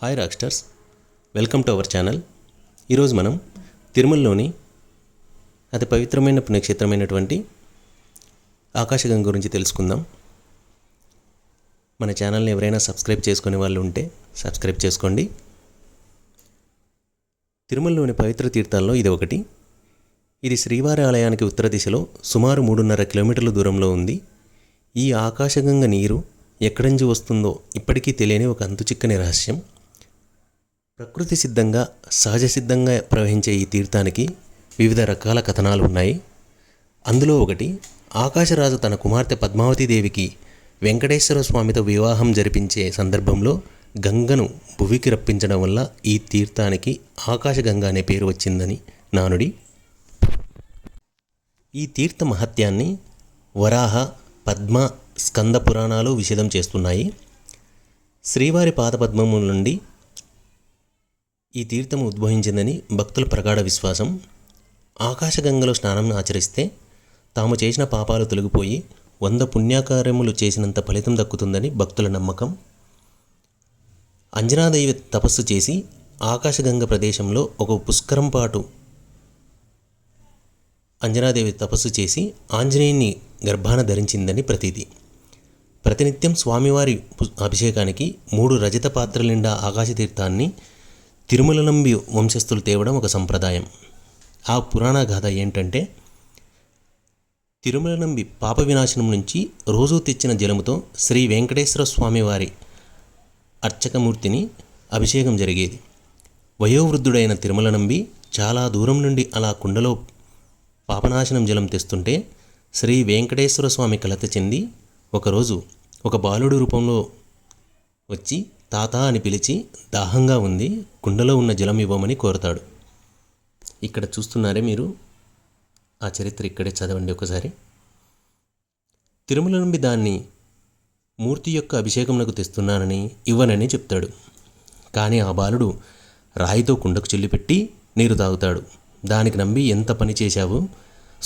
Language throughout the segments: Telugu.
Hi rockstars, welcome to our channel. ఈరోజు మనం తిరుమలలోని అతి పవిత్రమైన పుణ్యక్షేత్రమైనటువంటి ఆకాశగంగ గురించి తెలుసుకుందాం. మన ఛానల్ని ఎవరైనా సబ్స్క్రైబ్ చేసుకునే వాళ్ళు ఉంటే సబ్స్క్రైబ్ చేసుకోండి. తిరుమలలోని పవిత్ర తీర్థాల్లో ఇది ఒకటి. ఇది శ్రీవారి ఆలయానికి ఉత్తర దిశలో సుమారు 3.5 కిలోమీటర్ల దూరంలో ఉంది. ఈ ఆకాశగంగ నీరు ఎక్కడి నుంచి వస్తుందో ఇప్పటికీ తెలియని ఒక అంతుచిక్కని రహస్యం. ప్రకృతి సిద్ధంగా సహజ సిద్ధంగా ప్రవహించే ఈ తీర్థానికి వివిధ రకాల కథనాలు ఉన్నాయి. అందులో ఒకటి, ఆకాశరాజు తన కుమార్తె పద్మావతీదేవికి వెంకటేశ్వర స్వామితో వివాహం జరిపించే సందర్భంలో గంగను భువికి రప్పించడం వల్ల ఈ తీర్థానికి ఆకాశగంగ అనే పేరు వచ్చిందని నానుడి. ఈ తీర్థ మహత్యాన్ని వరాహ, పద్మ, స్కంద పురాణాలు విషదం చేస్తున్నాయి. శ్రీవారి పాదపద్మముల నుండి ఈ తీర్థము ఉద్భవించిందని భక్తుల ప్రగాఢ విశ్వాసం. ఆకాశగంగలో స్నానం ఆచరిస్తే తాము చేసిన పాపాలు తొలగిపోయి 100 పుణ్యకార్యములు చేసినంత ఫలితం దక్కుతుందని భక్తుల నమ్మకం. అంజనాదేవి తపస్సు చేసి ఆకాశగంగ ప్రదేశంలో ఒక పుష్కరం పాటు అంజనాదేవి తపస్సు చేసి ఆంజనేయుని గర్భాన ధరించిందని ప్రతీతి. ప్రతినిత్యం స్వామివారి అభిషేకానికి 3 రజత పాత్రల నిండా ఆకాశతీర్థాన్ని తిరుమల నంబి వంశస్థులు తేవడం ఒక సంప్రదాయం. ఆ పురాణ గాథ ఏంటంటే, తిరుమల నంబి పాప వినాశనం నుంచి రోజూ తెచ్చిన జలముతో శ్రీ వెంకటేశ్వర స్వామివారి అర్చకమూర్తిని అభిషేకం జరిగేది. వయోవృద్ధుడైన తిరుమల నంబి చాలా దూరం నుండి అలా కుండలో పాపనాశనం జలం తెస్తుంటే శ్రీ వెంకటేశ్వర స్వామి కలత చెంది ఒకరోజు ఒక బాలుడు రూపంలో వచ్చి తాత అని పిలిచి దాహంగా ఉంది, కుండలో ఉన్న జలం ఇవ్వమని కోరతాడు. ఇక్కడ చూస్తున్నారే మీరు, ఆ చరిత్ర ఇక్కడే చదవండి ఒకసారి. తిరుమల నుండి దాన్ని మూర్తి యొక్క అభిషేకమునకు తెస్తున్నానని ఇవ్వనని చెప్తాడు. కానీ ఆ బాలుడు రాయితో కుండకు చెల్లిపెట్టి నీరు తాగుతాడు. దానికి నంబి, ఎంత పని చేశావు,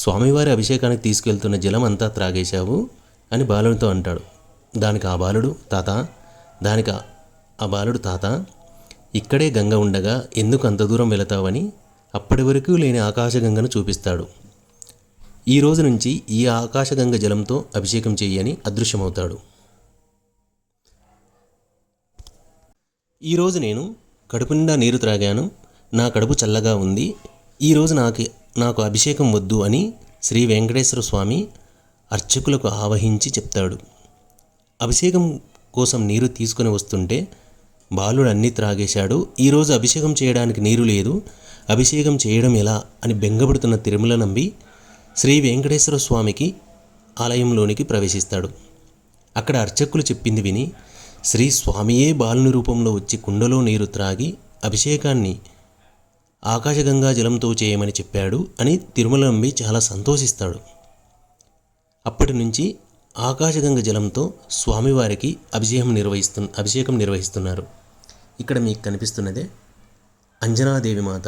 స్వామివారి అభిషేకానికి తీసుకెళ్తున్న జలం అంతా త్రాగేశావు అని బాలుడితో అంటాడు. దానికి ఆ బాలుడు తాత ఇక్కడే గంగ ఉండగా ఎందుకు అంత దూరం వెళతావని అప్పటి వరకు లేని ఆకాశగంగను చూపిస్తాడు. ఈ రోజు నుంచి ఈ ఆకాశగంగ జలంతో అభిషేకం చెయ్యని అదృశ్యమవుతాడు. ఈరోజు నేను కడుపు నిండా నీరు త్రాగాను, నా కడుపు చల్లగా ఉంది, ఈరోజు నాకు అభిషేకం వద్దు అని శ్రీ వెంకటేశ్వర స్వామి అర్చకులకు ఆవహించి చెప్తాడు. అభిషేకం కోసం నీరు తీసుకుని వస్తుంటే బాలుడు అన్నీ త్రాగేశాడు, ఈరోజు అభిషేకం చేయడానికి నీరు లేదు, అభిషేకం చేయడం ఎలా అని బెంగపడుతున్న తిరుమల నంబి శ్రీ వెంకటేశ్వర స్వామికి ఆలయంలోనికి ప్రవేశిస్తాడు. అక్కడ అర్చకులు చెప్పింది విని శ్రీ స్వామియే బాలుని రూపంలో వచ్చి కుండలో నీరు త్రాగి అభిషేకాన్ని ఆకాశగంగా జలంతో చేయమని చెప్పాడు అని తిరుమల నంబి చాలా సంతోషిస్తాడు. అప్పటి నుంచి ఆకాశగంగ జలంతో స్వామివారికి అభిషేకం నిర్వహిస్తున్నారు. ఇక్కడ మీకు కనిపిస్తున్నదే అంజనాదేవి మాత,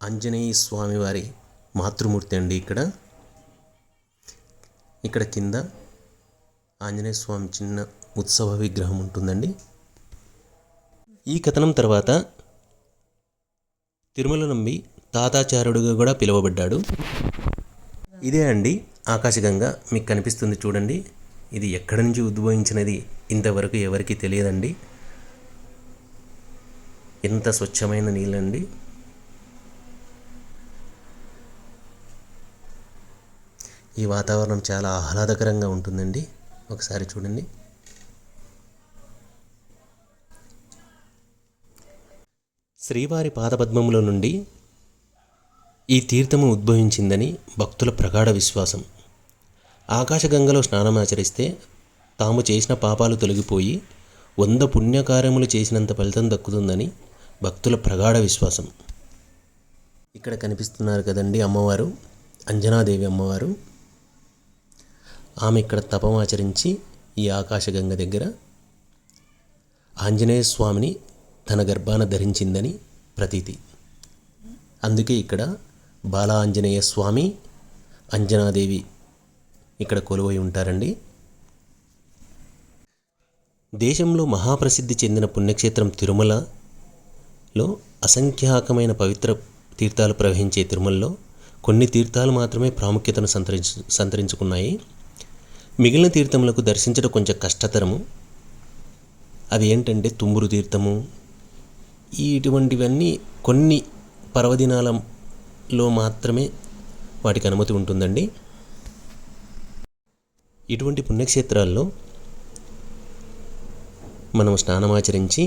ఆంజనేయ స్వామివారి మాతృమూర్తి అండి. ఇక్కడ కింద ఆంజనేయ స్వామి చిన్న ఉత్సవ విగ్రహం ఉంటుందండి. ఈ కథనం తర్వాత తిరుమల నంబి తాతాచార్యుడుగా కూడా పిలువబడ్డాడు. ఇదే అండి ఆకాశగంగ, మీకు కనిపిస్తుంది చూడండి. ఇది ఎక్కడి నుంచి ఉద్భవించినది ఇంతవరకు ఎవరికి తెలియదండి. ఎంత స్వచ్ఛమైన నీళ్ళండి. ఈ వాతావరణం చాలా ఆహ్లాదకరంగా ఉంటుందండి. ఒకసారి చూడండి. శ్రీవారి పాదపద్మముల నుండి ఈ తీర్థము ఉద్భవించిందని భక్తుల ప్రగాఢ విశ్వాసం. ఆకాశగంగలో స్నానం ఆచరిస్తే తాము చేసిన పాపాలు తొలగిపోయి 100 పుణ్యకార్యములు చేసినంత ఫలితం దక్కుతుందని భక్తుల ప్రగాఢ విశ్వాసం. ఇక్కడ కనిపిస్తున్నారు కదండి అమ్మవారు, అంజనాదేవి అమ్మవారు. ఆమె ఇక్కడ తపం ఆచరించి ఈ ఆకాశగంగ దగ్గర ఆంజనేయ స్వామిని తన గర్భాన ధరించిందని ప్రతీతి. అందుకే ఇక్కడ బాల ఆంజనేయ స్వామి, అంజనాదేవి ఇక్కడ కొలువై ఉంటారండి. దేశంలో మహాప్రసిద్ధి చెందిన పుణ్యక్షేత్రం తిరుమలలో అసంఖ్యాకమైన పవిత్ర తీర్థాలు ప్రవహించే తిరుమలలో కొన్ని తీర్థాలు మాత్రమే ప్రాముఖ్యతను సంతరించుకున్నాయి. మిగిలిన తీర్థములకు దర్శించడం కొంచెం కష్టతరము. అది ఏంటంటే తుమ్మూరు తీర్థము, ఇటువంటివన్నీ కొన్ని పర్వదినాలలో మాత్రమే వాటికి అనుమతి ఉంటుందండి. ఇటువంటి పుణ్యక్షేత్రాల్లో మనం స్నానమాచరించి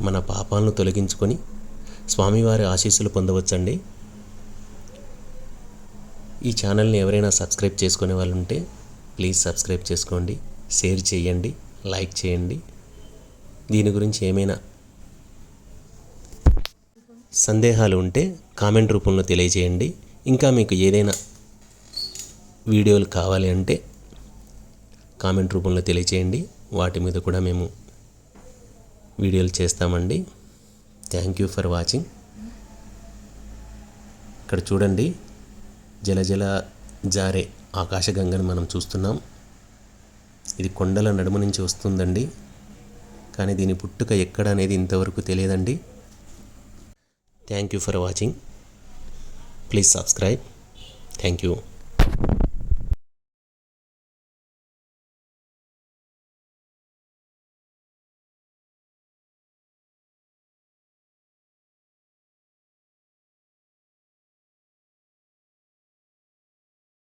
మన పాపాలను తొలగించుకొని స్వామివారి ఆశీస్సులు పొందవచ్చండి. ఈ ఛానల్ని ఎవరైనా సబ్స్క్రైబ్ చేసుకునే వాళ్ళు ఉంటే ప్లీజ్ సబ్స్క్రైబ్ చేసుకోండి, షేర్ చేయండి, లైక్ చేయండి. దీని గురించి ఏమైనా సందేహాలు ఉంటే కామెంట్ రూపంలో తెలియజేయండి. ఇంకా మీకు ఏదైనా వీడియోలు కావాలి అంటే కామెంట్ రూపంలో తెలియజేయండి. వాటి మీద కూడా మేము వీడియోలు చేస్తామండి. Thank you for watching. ఇక్కడ చూడండి, జలజల జారే ఆకాశగంగను మనం చూస్తున్నాం. ఇది కొండల నడుము నుంచి వస్తుందండి, కానీ దీని పుట్టుక ఎక్కడ అనేది ఇంతవరకు తెలియదండి. Thank you for watching. Please subscribe. Thank you.